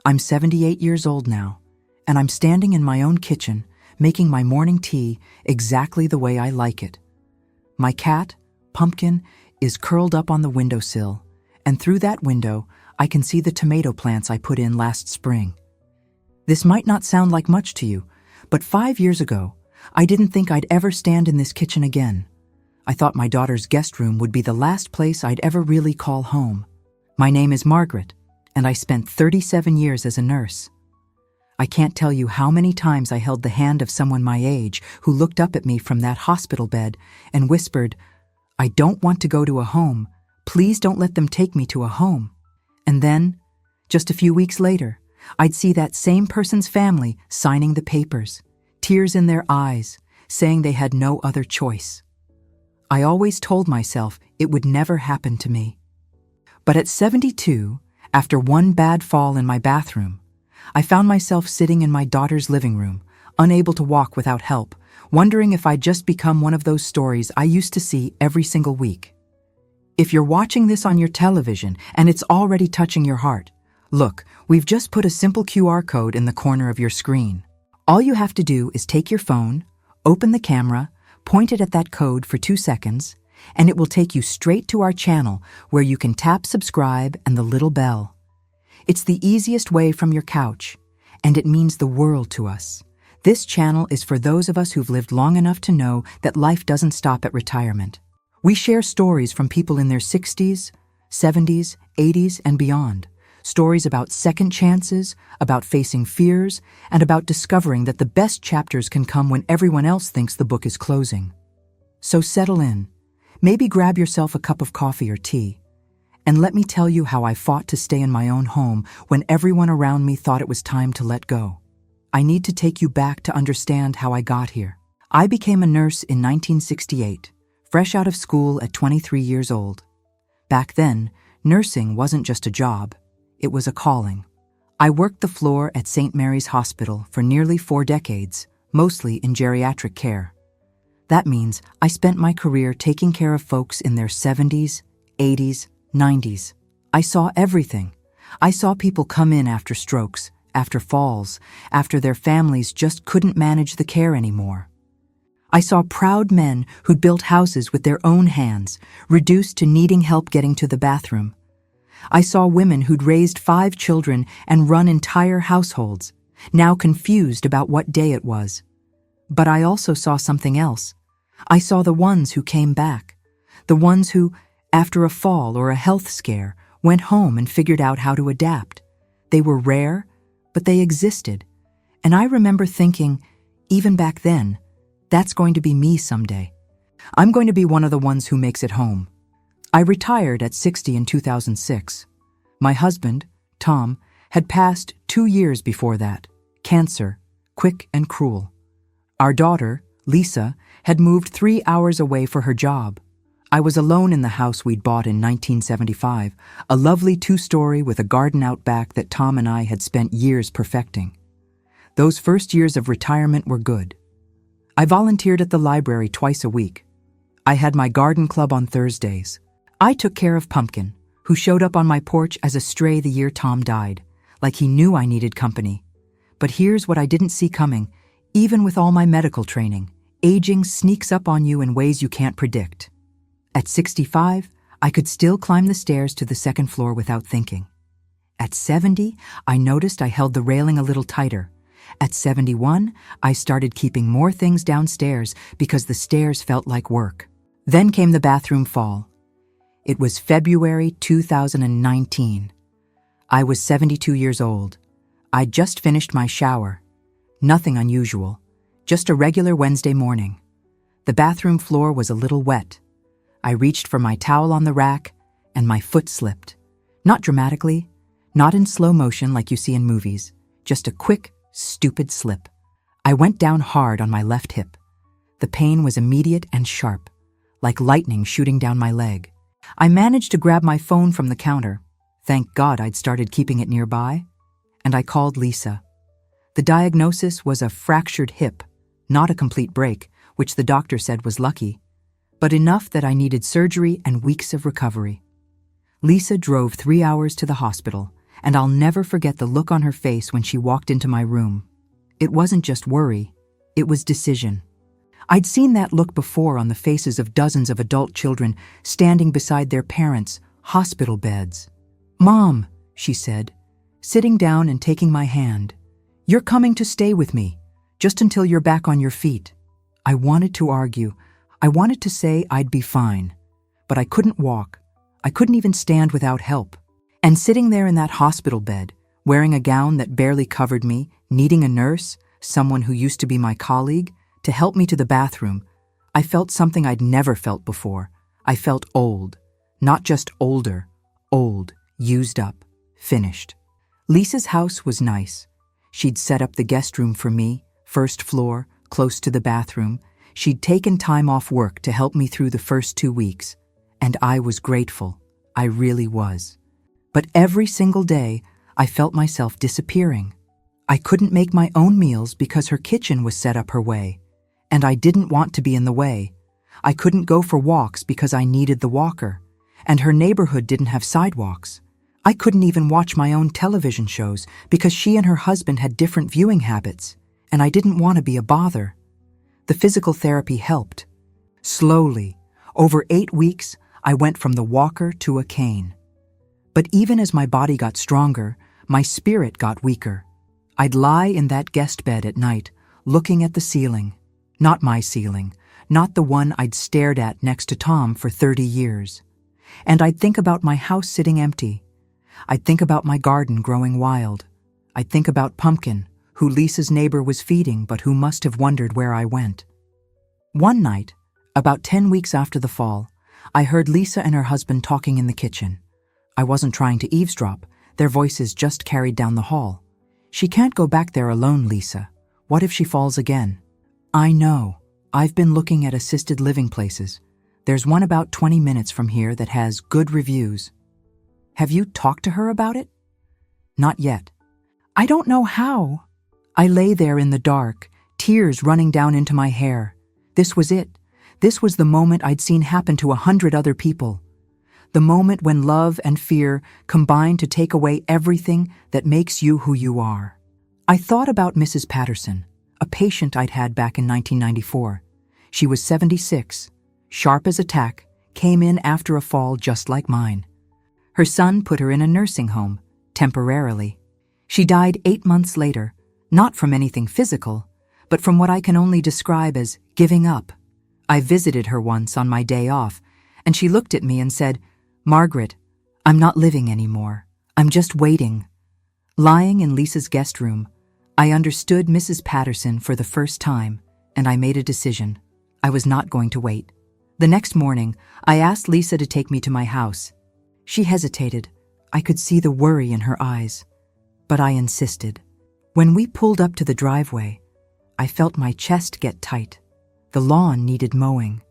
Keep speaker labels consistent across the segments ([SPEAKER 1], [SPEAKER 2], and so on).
[SPEAKER 1] I'm 78 years old now, and I'm standing in my own kitchen, making my morning tea exactly the way I like it. My cat, Pumpkin, is curled up on the windowsill, and through that window, I can see the tomato plants I put in last spring. This might not sound like much to you, but 5 years ago, I didn't think I'd ever stand in this kitchen again. I thought my daughter's guest room would be the last place I'd ever really call home. My name is Margaret, and I spent 37 years as a nurse. I can't tell you how many times I held the hand of someone my age who looked up at me from that hospital bed and whispered, "I don't want to go to a home. Please don't let them take me to a home." And then, just a few weeks later, I'd see that same person's family signing the papers, tears in their eyes, saying they had no other choice. I always told myself it would never happen to me. But at 72, after one bad fall in my bathroom, I found myself sitting in my daughter's living room, unable to walk without help, wondering if I'd just become one of those stories I used to see every single week. If you're watching this on your television and it's already touching your heart, look, we've just put a simple QR code in the corner of your screen. All you have to do is take your phone, open the camera, point it at that code for 2 seconds, and it will take you straight to our channel where you can tap subscribe and the little bell. It's the easiest way from your couch, and it means the world to us. This channel is for those of us who've lived long enough to know that life doesn't stop at retirement. We share stories from people in their 60s, 70s, 80s, and beyond. Stories about second chances, about facing fears, and about discovering that the best chapters can come when everyone else thinks the book is closing. So settle in. Maybe grab yourself a cup of coffee or tea. And let me tell you how I fought to stay in my own home when everyone around me thought it was time to let go. I need to take you back to understand how I got here. I became a nurse in 1968, fresh out of school at 23 years old. Back then, nursing wasn't just a job. It was a calling. I worked the floor at St. Mary's Hospital for nearly 4 decades, mostly in geriatric care. That means I spent my career taking care of folks in their 70s, 80s, 90s. I saw everything. I saw people come in after strokes, after falls, after their families just couldn't manage the care anymore. I saw proud men who'd built houses with their own hands, reduced to needing help getting to the bathroom. I saw women who'd raised 5 children and run entire households, now confused about what day it was. But I also saw something else. I saw the ones who came back, the ones who, after a fall or a health scare, went home and figured out how to adapt. They were rare, but they existed. And I remember thinking, even back then, that's going to be me someday. I'm going to be one of the ones who makes it home. I retired at 60 in 2006. My husband, Tom, had passed 2 years before that. Cancer, quick and cruel. Our daughter, Lisa, had moved 3 hours away for her job. I was alone in the house we'd bought in 1975, a lovely 2-story with a garden out back that Tom and I had spent years perfecting. Those first years of retirement were good. I volunteered at the library twice a week. I had my garden club on Thursdays. I took care of Pumpkin, who showed up on my porch as a stray the year Tom died, like he knew I needed company. But here's what I didn't see coming. Even with all my medical training, aging sneaks up on you in ways you can't predict. At 65, I could still climb the stairs to the 2nd floor without thinking. At 70, I noticed I held the railing a little tighter. At 71, I started keeping more things downstairs because the stairs felt like work. Then came the bathroom fall. It was February 2019. I was 72 years old. I'd just finished my shower. Nothing unusual, just a regular Wednesday morning. The bathroom floor was a little wet. I reached for my towel on the rack, and my foot slipped. Not dramatically, not in slow motion like you see in movies, just a quick, stupid slip. I went down hard on my left hip. The pain was immediate and sharp, like lightning shooting down my leg. I managed to grab my phone from the counter. Thank God I'd started keeping it nearby. And I called Lisa. The diagnosis was a fractured hip, not a complete break, which the doctor said was lucky, but enough that I needed surgery and weeks of recovery. Lisa drove 3 hours to the hospital, and I'll never forget the look on her face when she walked into my room. It wasn't just worry, it was decision. I'd seen that look before on the faces of dozens of adult children standing beside their parents' hospital beds. "Mom," she said, sitting down and taking my hand, "you're coming to stay with me, just until you're back on your feet." I wanted to argue. I wanted to say I'd be fine. But I couldn't walk. I couldn't even stand without help. And sitting there in that hospital bed, wearing a gown that barely covered me, needing a nurse, someone who used to be my colleague, to help me to the bathroom, I felt something I'd never felt before. I felt old. Not just older. Old. Used up. Finished. Lisa's house was nice. She'd set up the guest room for me, first floor, close to the bathroom. She'd taken time off work to help me through the first 2 weeks. And I was grateful. I really was. But every single day, I felt myself disappearing. I couldn't make my own meals because her kitchen was set up her way. And I didn't want to be in the way. I couldn't go for walks because I needed the walker. And her neighborhood didn't have sidewalks. I couldn't even watch my own television shows because she and her husband had different viewing habits. And I didn't want to be a bother. The physical therapy helped. Slowly, over 8 weeks, I went from the walker to a cane. But even as my body got stronger, my spirit got weaker. I'd lie in that guest bed at night, looking at the ceiling. Not my ceiling, not the one I'd stared at next to Tom for 30 years. And I'd think about my house sitting empty. I'd think about my garden growing wild. I'd think about Pumpkin, who Lisa's neighbor was feeding but who must have wondered where I went. One night, about 10 weeks after the fall, I heard Lisa and her husband talking in the kitchen. I wasn't trying to eavesdrop. Their voices just carried down the hall. "She can't go back there alone, Lisa. What if she falls again?" "I know. I've been looking at assisted living places. There's one about 20 minutes from here that has good reviews." "Have you talked to her about it?" "Not yet." "I don't know how." I lay there in the dark, tears running down into my hair. This was it. This was the moment I'd seen happen to 100 other people. The moment when love and fear combine to take away everything that makes you who you are. I thought about Mrs. Patterson, a patient I'd had back in 1994. She was 76, sharp as a tack, came in after a fall just like mine. Her son put her in a nursing home, temporarily. She died 8 months later, not from anything physical, but from what I can only describe as giving up. I visited her once on my day off, and she looked at me and said, "Margaret, I'm not living anymore. I'm just waiting." Lying in Lisa's guest room, I understood Mrs. Patterson for the first time, and I made a decision. I was not going to wait. The next morning, I asked Lisa to take me to my house. She hesitated. I could see the worry in her eyes. But I insisted. When we pulled up to the driveway, I felt my chest get tight. The lawn needed mowing.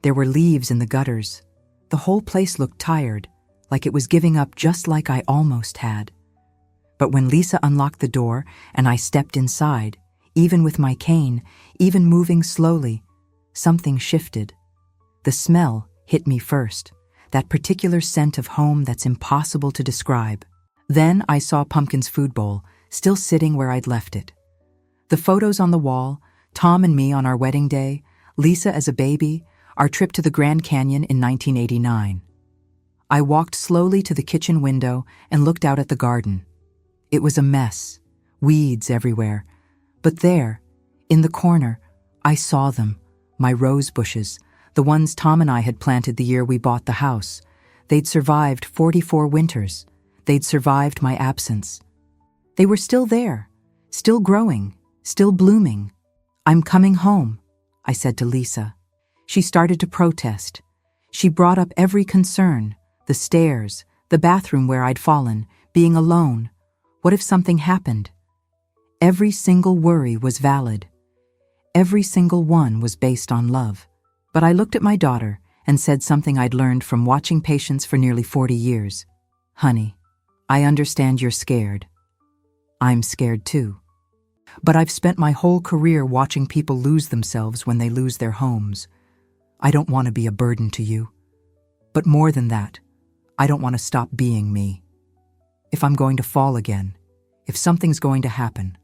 [SPEAKER 1] There were leaves in the gutters. The whole place looked tired, like it was giving up just like I almost had. But when Lisa unlocked the door and I stepped inside, even with my cane, even moving slowly, something shifted. The smell hit me first, that particular scent of home that's impossible to describe. Then I saw Pumpkin's food bowl, still sitting where I'd left it. The photos on the wall, Tom and me on our wedding day, Lisa as a baby, our trip to the Grand Canyon in 1989. I walked slowly to the kitchen window and looked out at the garden. It was a mess, weeds everywhere. But there, in the corner, I saw them, my rose bushes, the ones Tom and I had planted the year we bought the house. They'd survived 44 winters. They'd survived my absence. They were still there, still growing, still blooming. "I'm coming home," I said to Lisa. She started to protest. She brought up every concern, the stairs, the bathroom where I'd fallen, being alone. What if something happened? Every single worry was valid. Every single one was based on love. But I looked at my daughter and said something I'd learned from watching patients for nearly 40 years. "Honey, I understand you're scared. I'm scared too. But I've spent my whole career watching people lose themselves when they lose their homes. I don't want to be a burden to you. But more than that, I don't want to stop being me. if I'm going to fall again, if something's going to happen.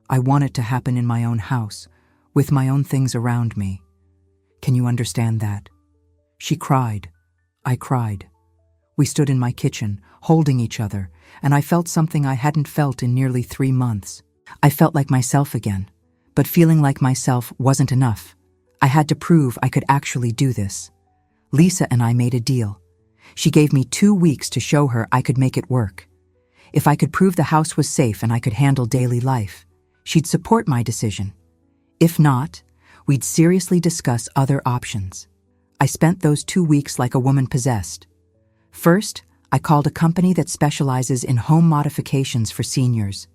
[SPEAKER 1] I want it to happen in my own house, with my own things around me. Can you understand that? She cried. I cried. We stood in my kitchen, holding each other, and I felt something I hadn't felt in nearly 3 months. I felt like myself again, but feeling like myself wasn't enough. I had to prove I could actually do this. Lisa and I made a deal. She gave me 2 weeks to show her I could make it work. If I could prove the house was safe and I could handle daily life, she'd support my decision. If not, we'd seriously discuss other options. I spent those 2 weeks like a woman possessed. First, I called a company that specializes in home modifications for seniors.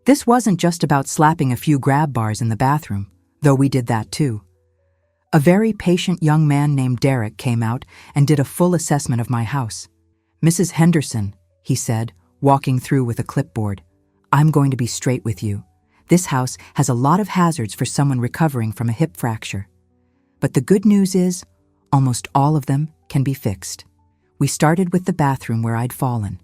[SPEAKER 1] This wasn't just about slapping a few grab bars in the bathroom, though we did that too. A very patient young man named Derek came out and did a full assessment of my house. "Mrs. Henderson," he said, walking through with a clipboard, "I'm going to be straight with you. This house has a lot of hazards for someone recovering from a hip fracture. But the good news is, almost all of them can be fixed." We started with the bathroom where I'd fallen.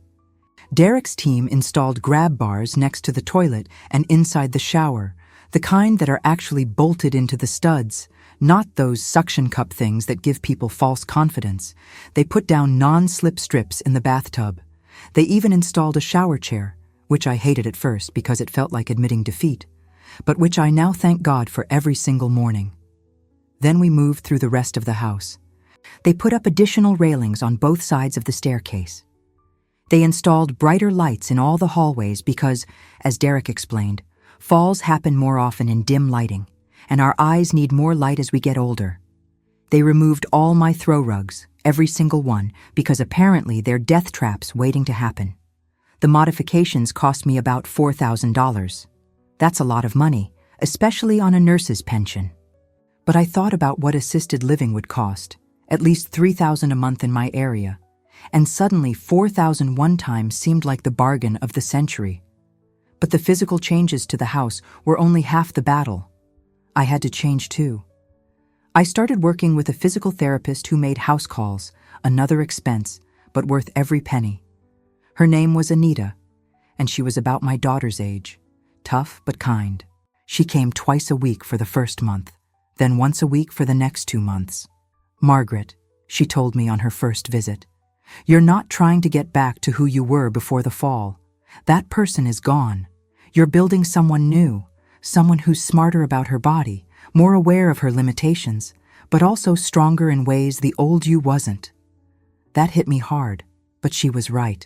[SPEAKER 1] Derek's team installed grab bars next to the toilet and inside the shower, the kind that are actually bolted into the studs, not those suction cup things that give people false confidence. They put down non-slip strips in the bathtub. They even installed a shower chair, which I hated at first because it felt like admitting defeat, but which I now thank God for every single morning. Then we moved through the rest of the house. They put up additional railings on both sides of the staircase. They installed brighter lights in all the hallways because, as Derek explained, falls happen more often in dim lighting, and our eyes need more light as we get older. They removed all my throw rugs, every single one, because apparently they're death traps waiting to happen. The modifications cost me about $4,000. That's a lot of money, especially on a nurse's pension. But I thought about what assisted living would cost, at least $3,000 a month in my area, and suddenly $4,000 one time seemed like the bargain of the century. But the physical changes to the house were only half the battle. I had to change too. I started working with a physical therapist who made house calls, another expense, but worth every penny. Her name was Anita, and she was about my daughter's age, tough but kind. She came twice a week for the first month, then once a week for the next 2 months. "Margaret," she told me on her first visit, "you're not trying to get back to who you were before the fall. That person is gone. You're building someone new, someone who's smarter about her body, more aware of her limitations, but also stronger in ways the old you wasn't." That hit me hard, but she was right.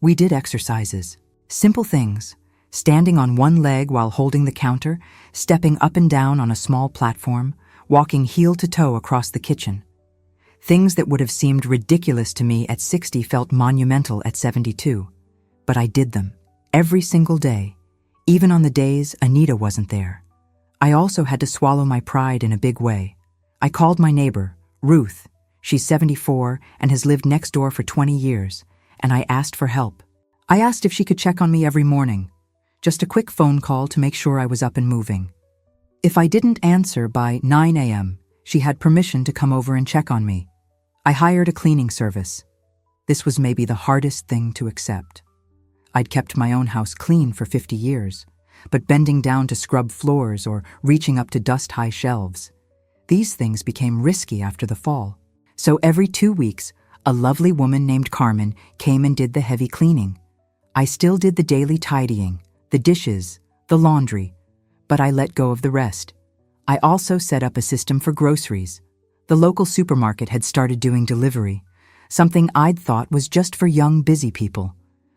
[SPEAKER 1] We did exercises, simple things, standing on one leg while holding the counter, stepping up and down on a small platform, walking heel to toe across the kitchen. Things that would have seemed ridiculous to me at 60 felt monumental at 72. But I did them, every single day, even on the days Anita wasn't there. I also had to swallow my pride in a big way. I called my neighbor, Ruth. She's 74 and has lived next door for 20 years, and I asked for help. I asked if she could check on me every morning, just a quick phone call to make sure I was up and moving. If I didn't answer by 9 a.m., she had permission to come over and check on me. I hired a cleaning service. This was maybe the hardest thing to accept. I'd kept my own house clean for 50 years, but bending down to scrub floors or reaching up to dust-high shelves, these things became risky after the fall. So every 2 weeks, a lovely woman named Carmen came and did the heavy cleaning. I still did the daily tidying, the dishes, the laundry, but I let go of the rest. I also set up a system for groceries. The local supermarket had started doing delivery, something I'd thought was just for young, busy people.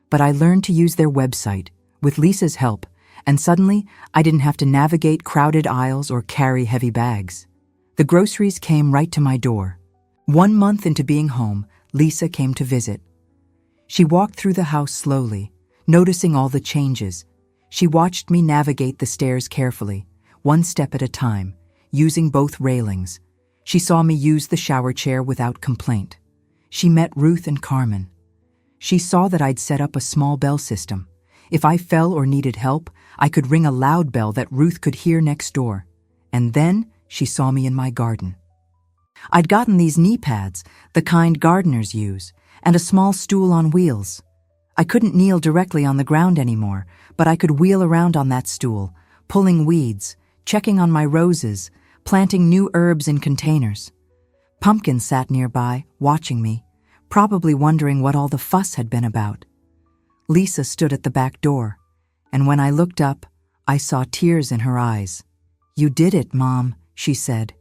[SPEAKER 1] But I learned to use their website, with Lisa's help, and suddenly I didn't have to navigate crowded aisles or carry heavy bags. The groceries came right to my door. 1 month into being home, Lisa came to visit. She walked through the house slowly, noticing all the changes. She watched me navigate the stairs carefully, one step at a time, using both railings. She saw me use the shower chair without complaint. She met Ruth and Carmen. She saw that I'd set up a small bell system. If I fell or needed help, I could ring a loud bell that Ruth could hear next door. And then she saw me in my garden. I'd gotten these knee pads, the kind gardeners use, and a small stool on wheels. I couldn't kneel directly on the ground anymore, but I could wheel around on that stool, pulling weeds, checking on my roses, planting new herbs in containers. Pumpkin sat nearby, watching me, probably wondering what all the fuss had been about. Lisa stood at the back door, and when I looked up, I saw tears in her eyes. "You did it, Mom," she said.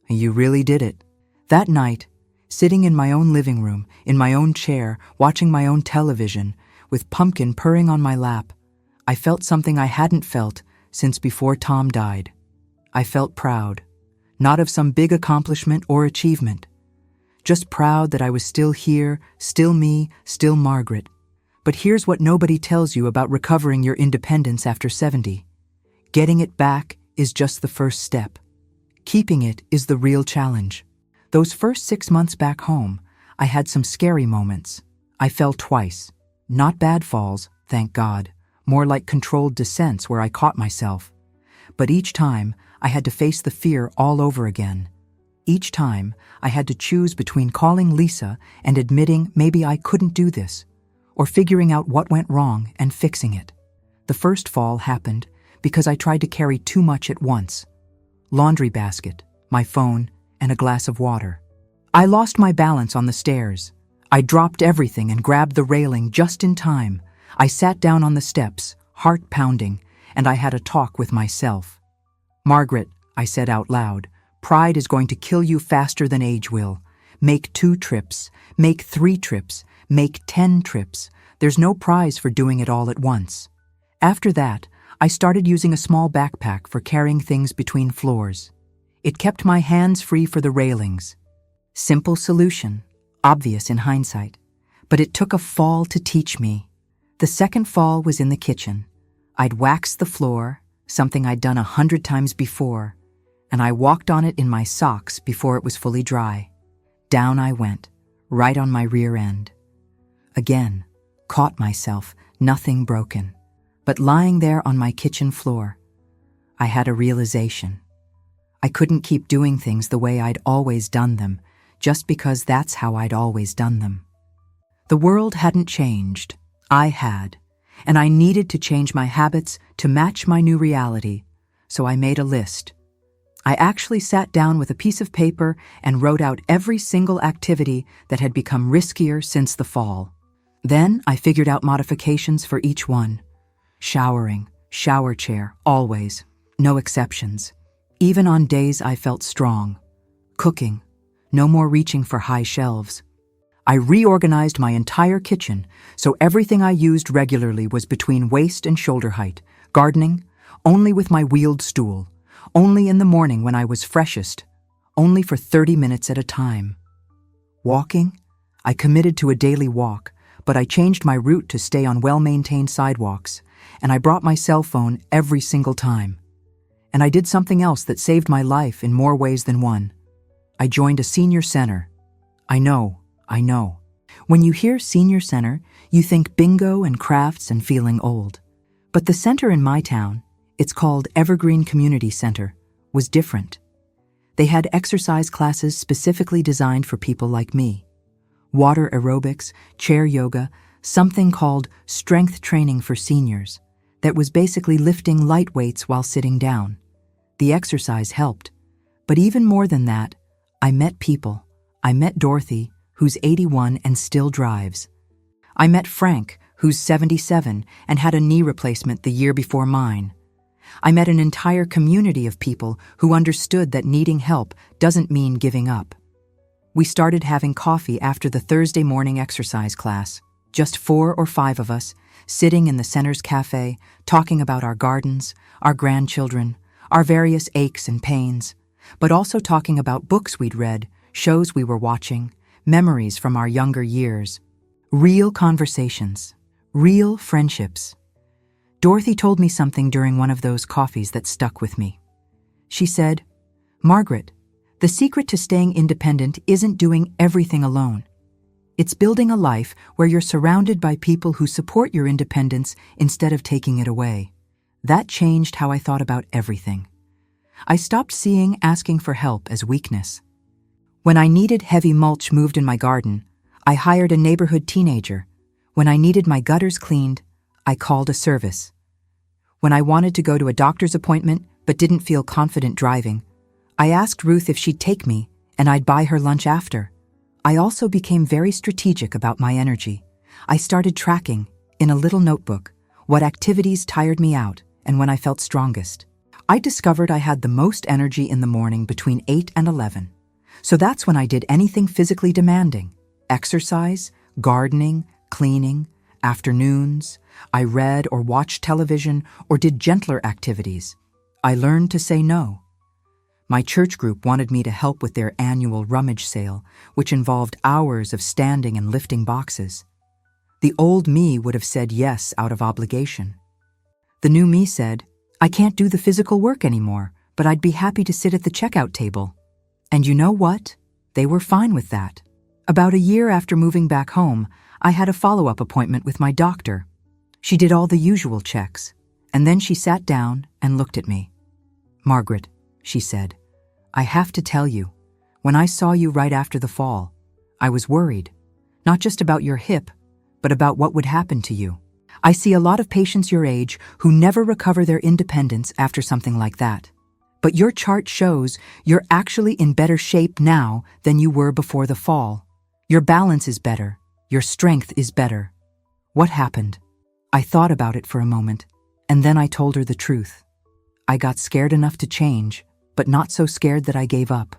[SPEAKER 1] "You really did it." That night, sitting in my own living room, in my own chair, watching my own television, with Pumpkin purring on my lap, I felt something I hadn't felt since before Tom died. I felt proud, not of some big accomplishment or achievement, just proud that I was still here, still me, still Margaret. But here's what nobody tells you about recovering your independence after 70. Getting it back is just the first step. Keeping it is the real challenge. Those first 6 months back home, I had some scary moments. I fell twice. Not bad falls, thank God, more like controlled descents where I caught myself. But each time, I had to face the fear all over again. Each time, I had to choose between calling Lisa and admitting maybe I couldn't do this, or figuring out what went wrong and fixing it. The first fall happened because I tried to carry too much at once. Laundry basket, my phone, and a glass of water. I lost my balance on the stairs. I dropped everything and grabbed the railing just in time. I sat down on the steps, heart pounding, and I had a talk with myself. "Margaret," I said out loud, "pride is going to kill you faster than age will. Make 2 trips, make 3 trips, make 10 trips. There's no prize for doing it all at once." After that, I started using a small backpack for carrying things between floors. It kept my hands free for the railings. Simple solution, obvious in hindsight, but it took a fall to teach me. The second fall was in the kitchen. I'd waxed the floor, something I'd done 100 times before, and I walked on it in my socks before it was fully dry. Down I went, right on my rear end. Again, caught myself, nothing broken, but lying there on my kitchen floor, I had a realization. I couldn't keep doing things the way I'd always done them, just because that's how I'd always done them. The world hadn't changed. I had, and I needed to change my habits to match my new reality, so I made a list. I actually sat down with a piece of paper and wrote out every single activity that had become riskier since the fall. Then I figured out modifications for each one. Showering, shower chair, always, no exceptions. Even on days I felt strong. Cooking, no more reaching for high shelves. I reorganized my entire kitchen, so everything I used regularly was between waist and shoulder height. Gardening, only with my wheeled stool. Only in the morning when I was freshest. Only for 30 minutes at a time. Walking, I committed to a daily walk, but I changed my route to stay on well-maintained sidewalks, and I brought my cell phone every single time. And I did something else that saved my life in more ways than one. I joined a senior center. I know. When you hear senior center, you think bingo and crafts and feeling old. But the center in my town, it's called Evergreen Community Center, was different. They had exercise classes specifically designed for people like me. Water aerobics, chair yoga, something called strength training for seniors, that was basically lifting light weights while sitting down. The exercise helped. But even more than that, I met people. I met Dorothy, who's 81 and still drives. I met Frank, who's 77 and had a knee replacement the year before mine. I met an entire community of people who understood that needing help doesn't mean giving up. We started having coffee after the Thursday morning exercise class, just 4 or 5 of us, sitting in the center's cafe, talking about our gardens, our grandchildren, our various aches and pains, but also talking about books we'd read, shows we were watching, memories from our younger years. Real conversations, real friendships. Dorothy told me something during one of those coffees that stuck with me. She said, "Margaret, the secret to staying independent isn't doing everything alone. It's building a life where you're surrounded by people who support your independence instead of taking it away." That changed how I thought about everything. I stopped seeing asking for help as weakness. When I needed heavy mulch moved in my garden, I hired a neighborhood teenager. When I needed my gutters cleaned, I called a service. When I wanted to go to a doctor's appointment but didn't feel confident driving, I asked Ruth if she'd take me and I'd buy her lunch after. I also became very strategic about my energy. I started tracking, in a little notebook, what activities tired me out and when I felt strongest. I discovered I had the most energy in the morning between 8 and 11. So that's when I did anything physically demanding: exercise, gardening, cleaning, afternoons. I read or watched television or did gentler activities. I learned to say no. My church group wanted me to help with their annual rummage sale, which involved hours of standing and lifting boxes. The old me would have said yes out of obligation. The new me said, I can't do the physical work anymore, but I'd be happy to sit at the checkout table. And you know what? They were fine with that. About a year after moving back home, I had a follow-up appointment with my doctor. She did all the usual checks, and then she sat down and looked at me. Margaret, she said, I have to tell you, when I saw you right after the fall, I was worried, not just about your hip, but about what would happen to you. I see a lot of patients your age who never recover their independence after something like that. But your chart shows you're actually in better shape now than you were before the fall. Your balance is better. Your strength is better. What happened? I thought about it for a moment, and then I told her the truth. I got scared enough to change, but not so scared that I gave up.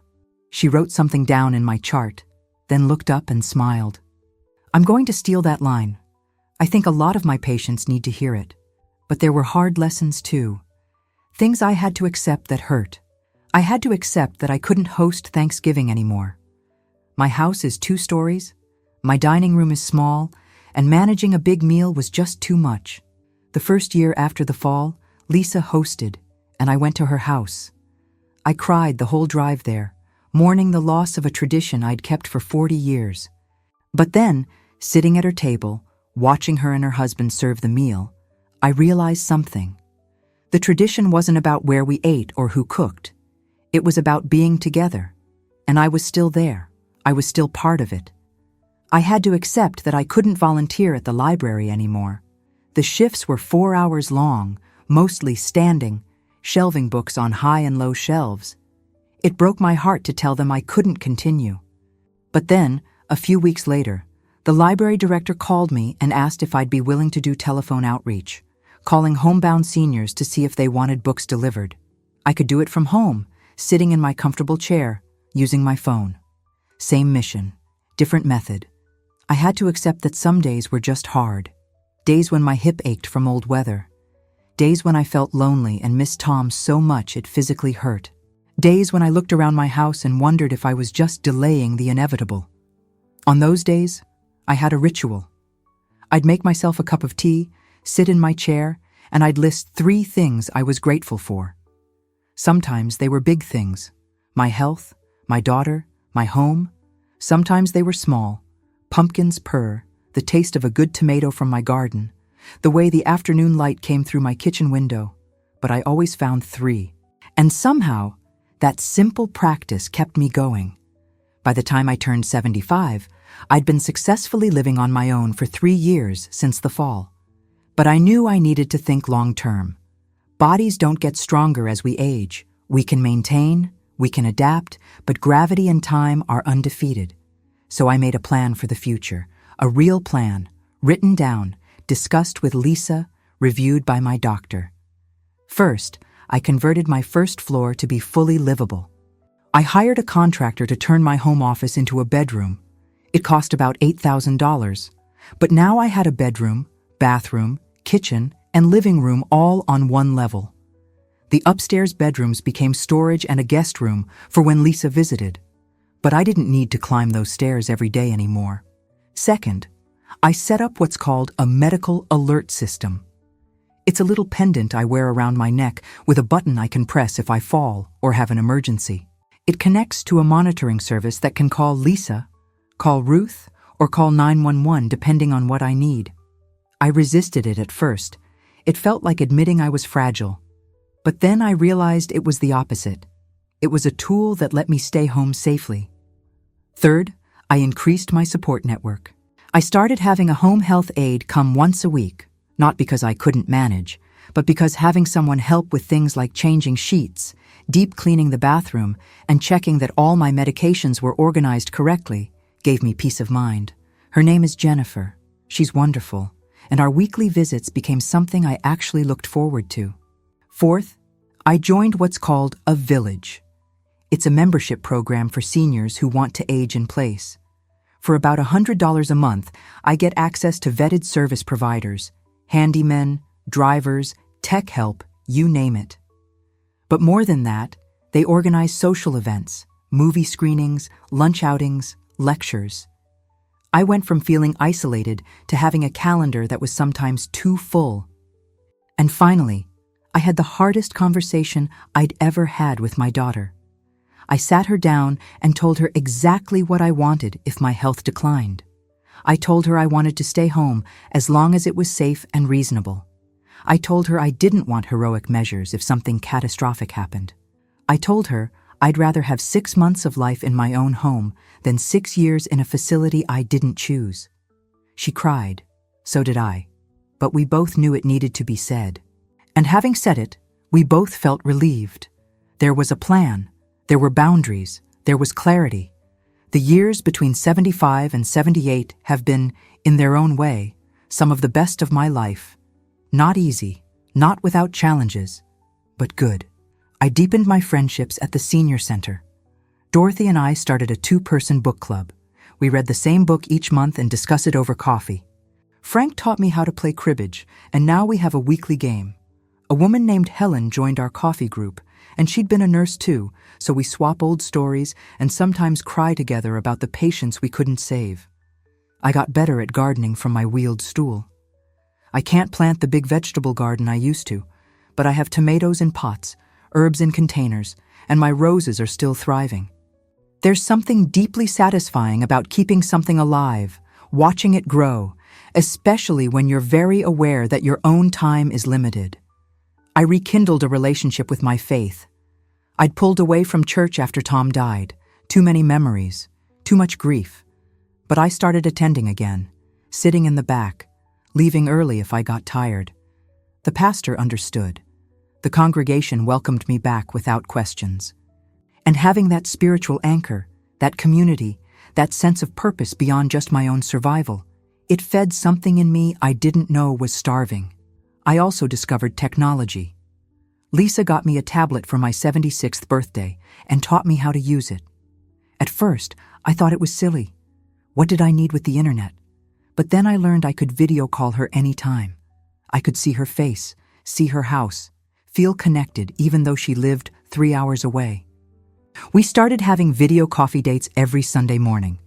[SPEAKER 1] She wrote something down in my chart, then looked up and smiled. I'm going to steal that line. I think a lot of my patients need to hear it. But there were hard lessons too. Things I had to accept that hurt. I had to accept that I couldn't host Thanksgiving anymore. My house is 2 stories, my dining room is small, and managing a big meal was just too much. The first year after the fall, Lisa hosted, and I went to her house. I cried the whole drive there, mourning the loss of a tradition I'd kept for 40 years. But then, sitting at her table, watching her and her husband serve the meal, I realized something. The tradition wasn't about where we ate or who cooked. It was about being together. And I was still there. I was still part of it. I had to accept that I couldn't volunteer at the library anymore. The shifts were 4 hours long, mostly standing, shelving books on high and low shelves. It broke my heart to tell them I couldn't continue. But then, a few weeks later, the library director called me and asked if I'd be willing to do telephone outreach, calling homebound seniors to see if they wanted books delivered. I could do it from home, sitting in my comfortable chair, using my phone. Same mission, different method. I had to accept that some days were just hard. Days when my hip ached from old weather. Days when I felt lonely and missed Tom so much it physically hurt. Days when I looked around my house and wondered if I was just delaying the inevitable. On those days, I had a ritual. I'd make myself a cup of tea, sit in my chair, and I'd list 3 things I was grateful for. Sometimes they were big things: my health, my daughter, my home. Sometimes they were small: pumpkins purr, the taste of a good tomato from my garden, the way the afternoon light came through my kitchen window. But I always found 3. And somehow, that simple practice kept me going. By the time I turned 75, I'd been successfully living on my own for 3 years since the fall. But I knew I needed to think long-term. Bodies don't get stronger as we age. We can maintain, we can adapt, but gravity and time are undefeated. So I made a plan for the future, a real plan, written down, discussed with Lisa, reviewed by my doctor. First, I converted my first floor to be fully livable. I hired a contractor to turn my home office into a bedroom. It cost about $8,000, but now I had a bedroom, bathroom, kitchen, and living room all on one level. The upstairs bedrooms became storage and a guest room for when Lisa visited, but I didn't need to climb those stairs every day anymore. Second, I set up what's called a medical alert system. It's a little pendant I wear around my neck with a button I can press if I fall or have an emergency. It connects to a monitoring service that can call Lisa, call Ruth, or call 911 depending on what I need. I resisted it at first. It felt like admitting I was fragile. But then I realized it was the opposite. It was a tool that let me stay home safely. Third, I increased my support network. I started having a home health aide come once a week, not because I couldn't manage, but because having someone help with things like changing sheets, deep cleaning the bathroom, and checking that all my medications were organized correctly gave me peace of mind. Her name is Jennifer. She's wonderful, and our weekly visits became something I actually looked forward to. Fourth, I joined what's called a village. It's a membership program for seniors who want to age in place. For about $100 a month, I get access to vetted service providers, handymen, drivers, tech help, you name it. But more than that, they organize social events, movie screenings, lunch outings, lectures. I went from feeling isolated to having a calendar that was sometimes too full. And finally, I had the hardest conversation I'd ever had with my daughter. I sat her down and told her exactly what I wanted if my health declined. I told her I wanted to stay home as long as it was safe and reasonable. I told her I didn't want heroic measures if something catastrophic happened. I told her I'd rather have 6 months of life in my own home than 6 years in a facility I didn't choose. She cried. So did I. But we both knew it needed to be said. And having said it, we both felt relieved. There was a plan. There were boundaries. There was clarity. The years between 75 and 78 have been, in their own way, some of the best of my life. Not easy, not without challenges, but good. I deepened my friendships at the senior center. Dorothy and I started a 2-person book club. We read the same book each month and discuss it over coffee. Frank taught me how to play cribbage, and now we have a weekly game. A woman named Helen joined our coffee group, and she'd been a nurse too, so we swap old stories and sometimes cry together about the patients we couldn't save. I got better at gardening from my wheeled stool. I can't plant the big vegetable garden I used to, but I have tomatoes in pots, herbs in containers, and my roses are still thriving. There's something deeply satisfying about keeping something alive, watching it grow, especially when you're very aware that your own time is limited. I rekindled a relationship with my faith. I'd pulled away from church after Tom died, too many memories, too much grief. But I started attending again, sitting in the back, leaving early if I got tired. The pastor understood. The congregation welcomed me back without questions. And having that spiritual anchor, that community, that sense of purpose beyond just my own survival, it fed something in me I didn't know was starving. I also discovered technology. Lisa got me a tablet for my 76th birthday and taught me how to use it. At first, I thought it was silly. What did I need with the internet? But then I learned I could video call her anytime. I could see her face, see her house, feel connected even though she lived 3 hours away. We started having video coffee dates every Sunday morning.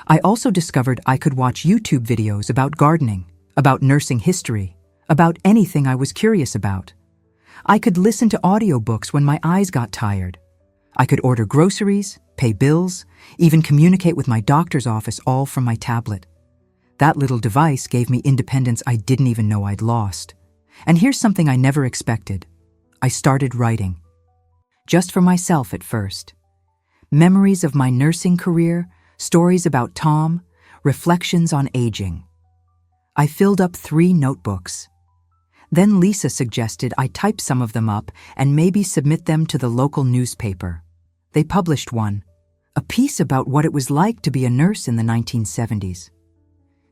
[SPEAKER 1] I also discovered I could watch YouTube videos about gardening, about nursing history, about anything I was curious about. I could listen to audiobooks when my eyes got tired. I could order groceries, pay bills, even communicate with my doctor's office all from my tablet. That little device gave me independence I didn't even know I'd lost. And here's something I never expected. I started writing. Just for myself at first. Memories of my nursing career, stories about Tom, reflections on aging. I filled up 3 notebooks. Then Lisa suggested I type some of them up and maybe submit them to the local newspaper. They published one, a piece about what it was like to be a nurse in the 1970s.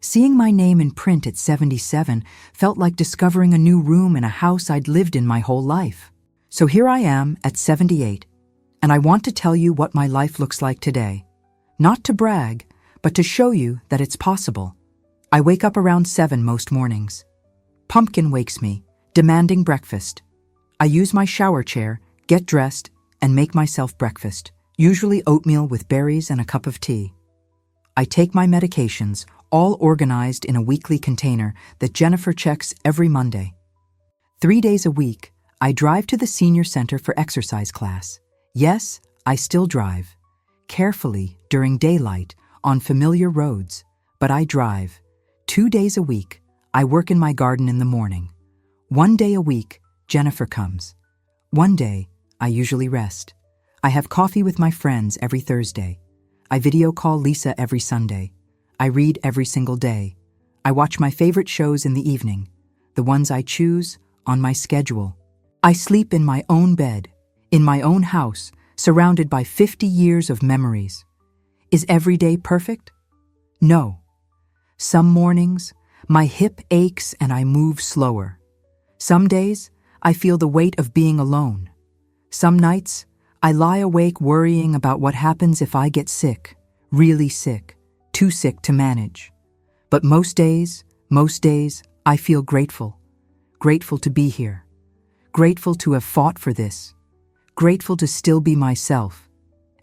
[SPEAKER 1] Seeing my name in print at 77 felt like discovering a new room in a house I'd lived in my whole life. So here I am at 78, and I want to tell you what my life looks like today. Not to brag, but to show you that it's possible. I wake up around 7 most mornings. Pumpkin wakes me, demanding breakfast. I use my shower chair, get dressed, and make myself breakfast, usually oatmeal with berries and a cup of tea. I take my medications, all organized in a weekly container that Jennifer checks every Monday. 3 days a week, I drive to the senior center for exercise class. Yes, I still drive. Carefully, during daylight, on familiar roads, but I drive. 2 days a week, I work in my garden in the morning. 1 day a week, Jennifer comes. 1 day, I usually rest. I have coffee with my friends every Thursday. I video call Lisa every Sunday. I read every single day. I watch my favorite shows in the evening, the ones I choose on my schedule. I sleep in my own bed, in my own house, surrounded by 50 years of memories. Is every day perfect? No. Some mornings, my hip aches and I move slower. Some days, I feel the weight of being alone. Some nights, I lie awake worrying about what happens if I get sick, really sick, too sick to manage. But most days, I feel grateful. Grateful to be here. Grateful to have fought for this. Grateful to still be myself.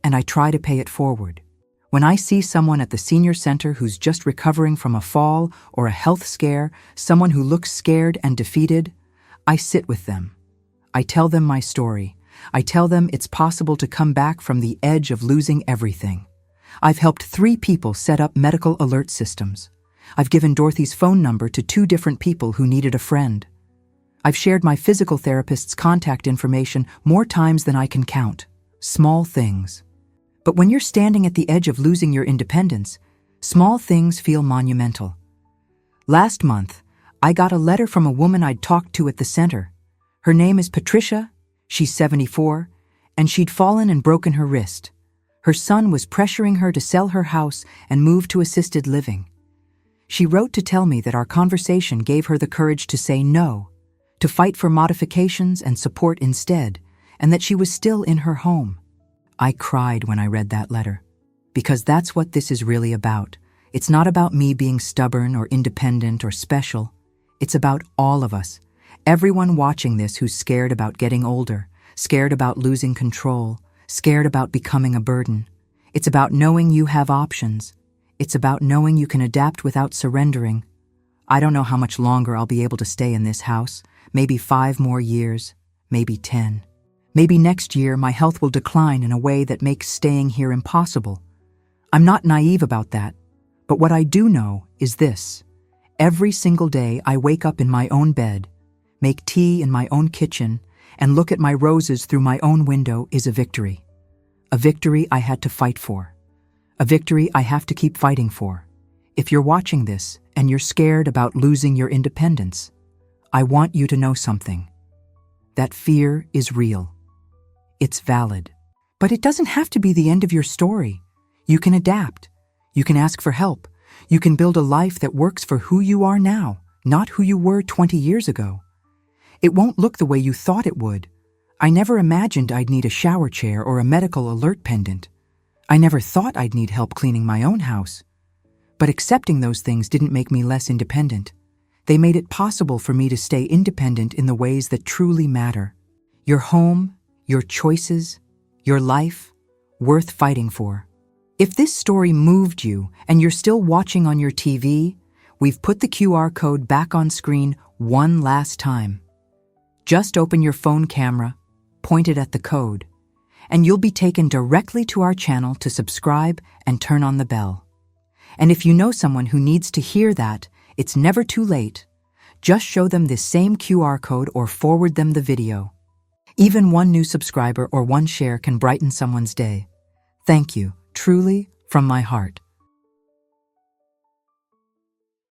[SPEAKER 1] And I try to pay it forward. When I see someone at the senior center who's just recovering from a fall or a health scare, someone who looks scared and defeated, I sit with them. I tell them my story. I tell them it's possible to come back from the edge of losing everything. I've helped 3 people set up medical alert systems. I've given Dorothy's phone number to 2 different people who needed a friend. I've shared my physical therapist's contact information more times than I can count. Small things. But when you're standing at the edge of losing your independence, small things feel monumental. Last month, I got a letter from a woman I'd talked to at the center. Her name is Patricia, she's 74, and she'd fallen and broken her wrist. Her son was pressuring her to sell her house and move to assisted living. She wrote to tell me that our conversation gave her the courage to say no, to fight for modifications and support instead, and that she was still in her home. I cried when I read that letter, because that's what this is really about. It's not about me being stubborn or independent or special. It's about all of us, everyone watching this who's scared about getting older, scared about losing control, scared about becoming a burden. It's about knowing you have options. It's about knowing you can adapt without surrendering. I don't know how much longer I'll be able to stay in this house, maybe 5 more years, maybe 10. Maybe next year my health will decline in a way that makes staying here impossible. I'm not naive about that, but what I do know is this. Every single day I wake up in my own bed, make tea in my own kitchen, and look at my roses through my own window is a victory. A victory I had to fight for. A victory I have to keep fighting for. If you're watching this and you're scared about losing your independence, I want you to know something. That fear is real. It's valid. But it doesn't have to be the end of your story. You can adapt. You can ask for help. You can build a life that works for who you are now, not who you were 20 years ago. It won't look the way you thought it would. I never imagined I'd need a shower chair or a medical alert pendant. I never thought I'd need help cleaning my own house. But accepting those things didn't make me less independent. They made it possible for me to stay independent in the ways that truly matter. Your home, your choices, your life, worth fighting for. If this story moved you and you're still watching on your TV, we've put the QR code back on screen one last time. Just open your phone camera, point it at the code, and you'll be taken directly to our channel to subscribe and turn on the bell. And if you know someone who needs to hear that, it's never too late. Just show them this same QR code or forward them the video. Even one new subscriber or one share can brighten someone's day. Thank you, truly, from my heart.